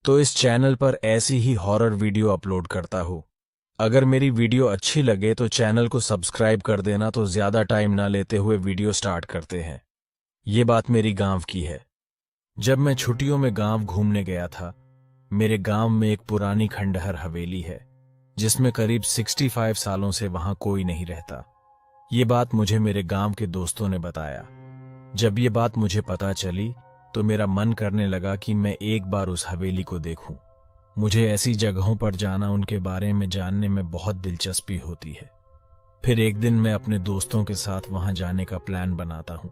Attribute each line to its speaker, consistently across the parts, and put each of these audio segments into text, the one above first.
Speaker 1: तो इस चैनल पर ऐसी ही हॉरर वीडियो अपलोड करता हूँ। अगर मेरी वीडियो अच्छी लगे तो चैनल को सब्सक्राइब कर देना। तो ज्यादा टाइम ना लेते हुए वीडियो स्टार्ट करते हैं। ये बात मेरी गांव की है। जब मैं छुट्टियों में गांव घूमने गया था, मेरे गांव में एक पुरानी खंडहर हवेली है जिसमें करीब 65 सालों से वहां कोई नहीं रहता। ये बात मुझे मेरे गांव के दोस्तों ने बताया। जब ये बात मुझे पता चली तो मेरा मन करने लगा कि मैं एक बार उस हवेली को देखूं। मुझे ऐसी जगहों पर जाना, उनके बारे में जानने में बहुत दिलचस्पी होती है। फिर एक दिन मैं अपने दोस्तों के साथ वहां जाने का प्लान बनाता हूं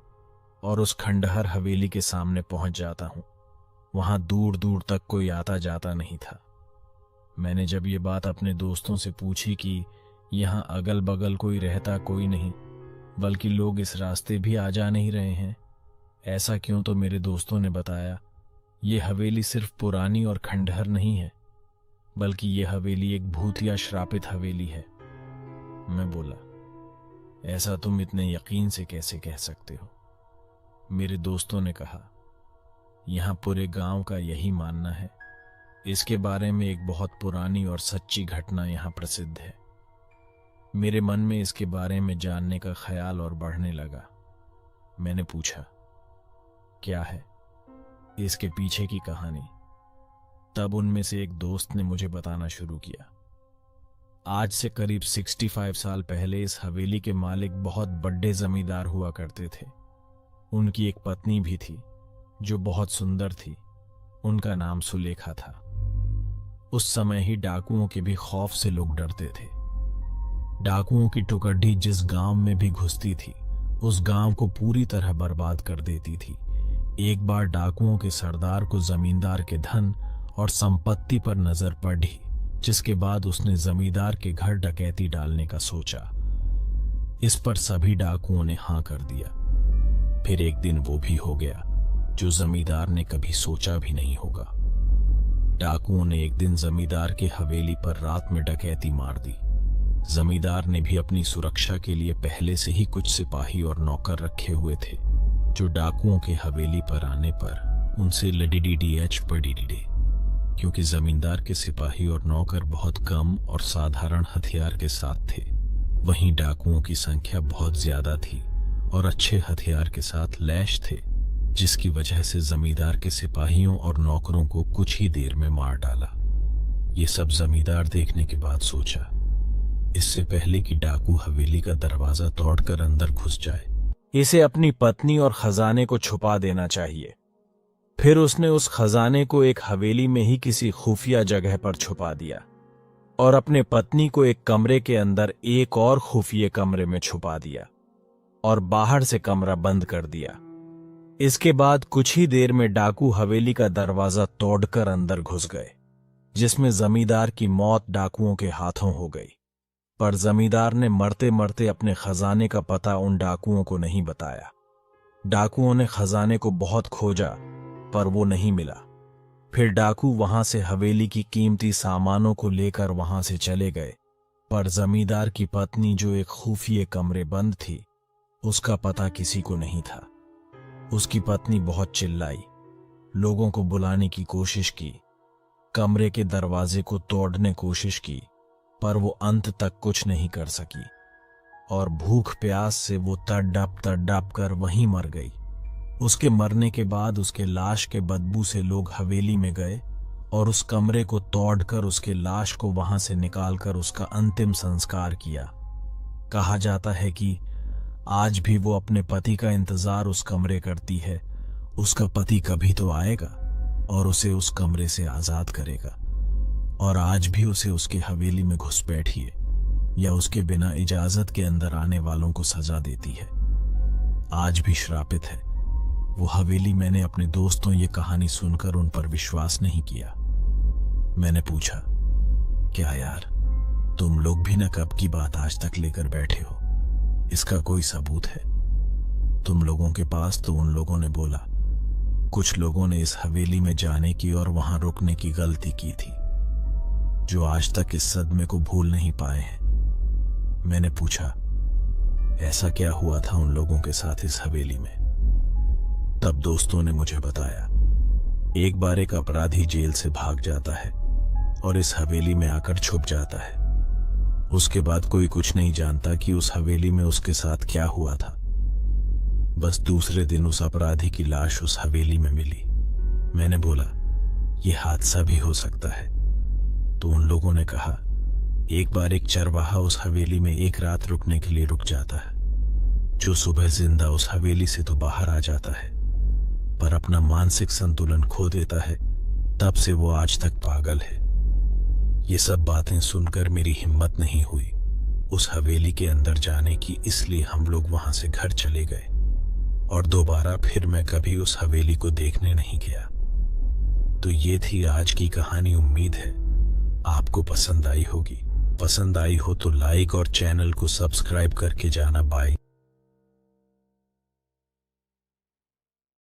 Speaker 1: और उस खंडहर हवेली के सामने पहुंच जाता हूं। वहां दूर दूर तक कोई आता जाता नहीं था। मैंने जब ये बात अपने दोस्तों से पूछी कि यहां अगल बगल कोई रहता कोई नहीं, बल्कि लोग इस रास्ते भी आ जा नहीं रहे हैं, ऐसा क्यों, तो मेरे दोस्तों ने बताया ये हवेली सिर्फ पुरानी और खंडहर नहीं है, बल्कि ये हवेली एक भूत या श्रापित हवेली है। मैं बोला, ऐसा तुम इतने यकीन से कैसे कह सकते हो? मेरे दोस्तों ने कहा, यहां पूरे गांव का यही मानना है। इसके बारे में एक बहुत पुरानी और सच्ची घटना यहां प्रसिद्ध है। मेरे मन में इसके बारे में जानने का ख्याल और बढ़ने लगा। मैंने पूछा, क्या है इसके पीछे की कहानी? तब उनमें से एक दोस्त ने मुझे बताना शुरू किया। आज से करीब 65 साल पहले इस हवेली के मालिक बहुत बड़े जमींदार हुआ करते थे। उनकी एक पत्नी भी थी जो बहुत सुंदर थी। उनका नाम सुलेखा था। उस समय ही डाकुओं के भी खौफ से लोग डरते थे। डाकुओं की टुकड़ी जिस गांव में भी घुसती थी, उस गांव को पूरी तरह बर्बाद कर देती थी। एक बार डाकुओं के सरदार को जमींदार के धन और संपत्ति पर नजर पड़ी, जिसके बाद उसने जमींदार के घर डकैती डालने का सोचा। इस पर सभी डाकुओं ने हां कर दिया। फिर एक दिन वो भी हो गया जो जमींदार ने कभी सोचा भी नहीं होगा। डाकुओं ने एक दिन जमींदार के हवेली पर रात में डकैती मार दी। जमींदार ने भी अपनी सुरक्षा के लिए पहले से ही कुछ सिपाही और नौकर रखे हुए थे, जो डाकुओं के हवेली पर आने पर उनसे लडीडीएच पड़ीडे, क्योंकि जमींदार के सिपाही और नौकर बहुत कम और साधारण हथियार के साथ थे, वहीं डाकुओं की संख्या बहुत ज्यादा थी और अच्छे हथियार के साथ लैश थे, जिसकी वजह से जमींदार के सिपाहियों और नौकरों को कुछ ही देर में मार डाला। ये सब जमींदार देखने के बाद सोचा, इससे पहले कि डाकू हवेली का दरवाजा तोड़कर अंदर घुस जाए, इसे अपनी पत्नी और खजाने को छुपा देना चाहिए। फिर उसने उस खजाने को एक हवेली में ही किसी खुफिया जगह पर छुपा दिया और अपने पत्नी को एक कमरे के अंदर एक और खुफिया कमरे में छुपा दिया और बाहर से कमरा बंद कर दिया। इसके बाद कुछ ही देर में डाकू हवेली का दरवाजा तोड़कर अंदर घुस गए, जिसमें जमींदार की मौत डाकुओं के हाथों हो गई। पर जमींदार ने मरते मरते अपने खजाने का पता उन डाकुओं को नहीं बताया। डाकुओं ने खजाने को बहुत खोजा पर वो नहीं मिला। फिर डाकू वहां से हवेली की कीमती सामानों को लेकर वहां से चले गए, पर जमींदार की पत्नी जो एक खुफिया कमरे बंद थी, उसका पता किसी को नहीं था। उसकी पत्नी बहुत चिल्लाई, लोगों को बुलाने की कोशिश की, कमरे के दरवाजे को तोड़ने कोशिश की, पर वो अंत तक कुछ नहीं कर सकी और भूख प्यास से वो तड़प कर वहीं मर गई। उसके मरने के बाद उसके लाश के बदबू से लोग हवेली में गए और उस कमरे को तोड़कर उसके लाश को वहां से निकालकर उसका अंतिम संस्कार किया। कहा जाता है कि आज भी वो अपने पति का इंतजार उस कमरे करती है। उसका पति कभी तो आएगा और उसे उस कमरे से आजाद करेगा, और आज भी उसे उसके हवेली में घुसपैठिए या उसके बिना इजाजत के अंदर आने वालों को सजा देती है। आज भी श्रापित है वो हवेली। मैंने अपने दोस्तों ये कहानी सुनकर उन पर विश्वास नहीं किया। मैंने पूछा, क्या यार, तुम लोग भी न कब की बात आज तक लेकर बैठे हो? इसका कोई सबूत है तुम लोगों के पास? तो उन लोगों ने बोला, कुछ लोगों ने इस हवेली में जाने की और वहां रुकने की गलती की थी, जो आज तक इस सदमे को भूल नहीं पाए हैं। मैंने पूछा, ऐसा क्या हुआ था उन लोगों के साथ इस हवेली में? तब दोस्तों ने मुझे बताया एक बार एक अपराधी जेल से भाग जाता है और इस हवेली में आकर छुप जाता है। उसके बाद कोई कुछ नहीं जानता कि उस हवेली में उसके साथ क्या हुआ था। बस दूसरे दिन उस अपराधी की लाश उस हवेली में मिली। मैंने बोला, यह हादसा भी हो सकता है। तो उन लोगों ने कहा, एक बार एक चरवाहा उस हवेली में एक रात रुकने के लिए रुक जाता है, जो सुबह जिंदा उस हवेली से तो बाहर आ जाता है, पर अपना मानसिक संतुलन खो देता है। तब से वो आज तक पागल है। ये सब बातें सुनकर मेरी हिम्मत नहीं हुई उस हवेली के अंदर जाने की, इसलिए हम लोग वहां से घर चले गए और दोबारा फिर मैं कभी उस हवेली को देखने नहीं गया। तो ये थी आज की कहानी। उम्मीद है आपको पसंद आई होगी। पसंद आई हो तो लाइक और चैनल को सब्सक्राइब करके जाना। बाय।